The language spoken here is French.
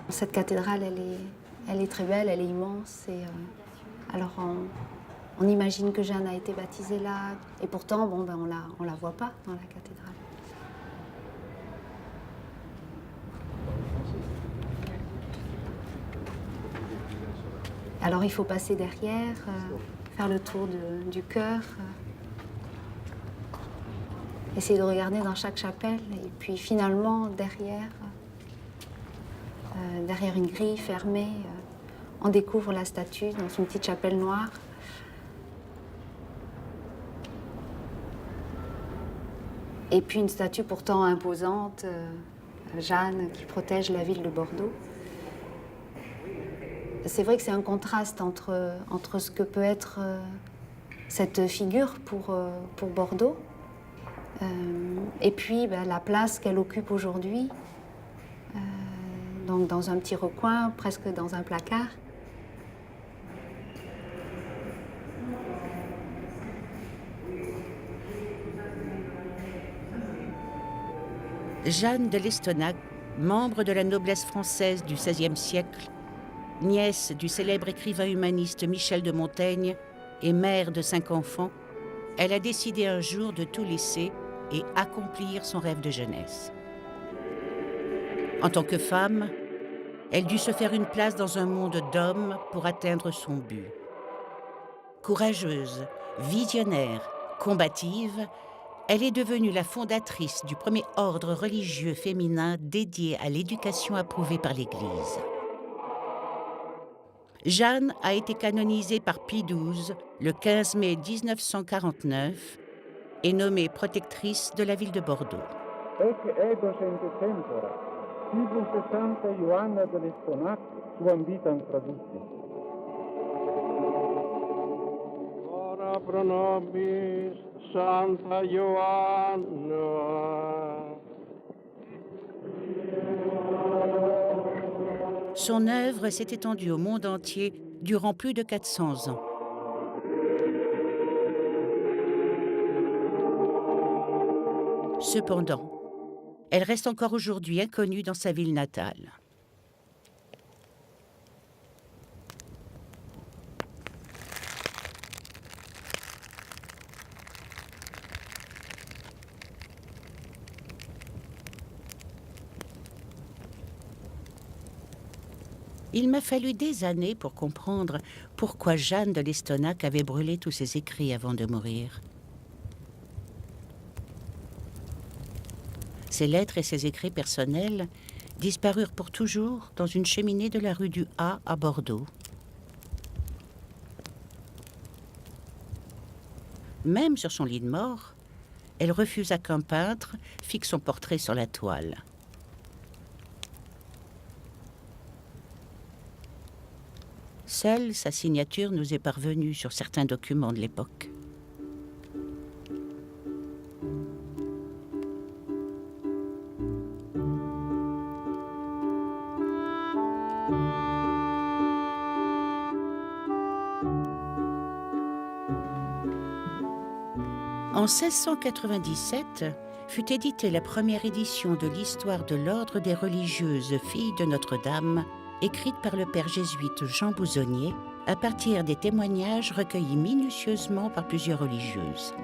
Cette cathédrale, elle est très belle, elle est immense. Alors on imagine que Jeanne a été baptisée là, et pourtant, on la voit pas dans la cathédrale. Alors il faut passer derrière, faire le tour du chœur, essayer de regarder dans chaque chapelle, et puis finalement derrière une grille fermée, on découvre la statue dans une petite chapelle noire. Et puis une statue pourtant imposante, Jeanne, qui protège la ville de Bordeaux. C'est vrai que c'est un contraste entre ce que peut être cette figure pour Bordeaux, et puis la place qu'elle occupe aujourd'hui, donc dans un petit recoin, presque dans un placard. Jeanne de Lestonac, membre de la noblesse française du XVIe siècle, nièce du célèbre écrivain humaniste Michel de Montaigne et mère de 5 enfants, elle a décidé un jour de tout laisser et accomplir son rêve de jeunesse. En tant que femme, elle dut se faire une place dans un monde d'hommes pour atteindre son but. Courageuse, visionnaire, combative, elle est devenue la fondatrice du premier ordre religieux féminin dédié à l'éducation approuvée par l'Église. Jeanne a été canonisée par Pie XII le 15 mai 1949 et nommée protectrice de la ville de Bordeaux. Ec edocente tempora, quibus Santa Ioanna de Lestonac suam vitam traducit. Ora pro nobis Santa Ioanna. Son œuvre s'est étendue au monde entier durant plus de 400 ans. Cependant, elle reste encore aujourd'hui inconnue dans sa ville natale. Il m'a fallu des années pour comprendre pourquoi Jeanne de Lestonac avait brûlé tous ses écrits avant de mourir. Ses lettres et ses écrits personnels disparurent pour toujours dans une cheminée de la rue du Ha à Bordeaux. Même sur son lit de mort, elle refusa qu'un peintre fixe son portrait sur la toile. Seule sa signature nous est parvenue sur certains documents de l'époque. En 1697 fut éditée la première édition de l'histoire de l'ordre des religieuses filles de Notre-Dame, écrite par le père jésuite Jean Bouzonnier, à partir des témoignages recueillis minutieusement par plusieurs religieuses.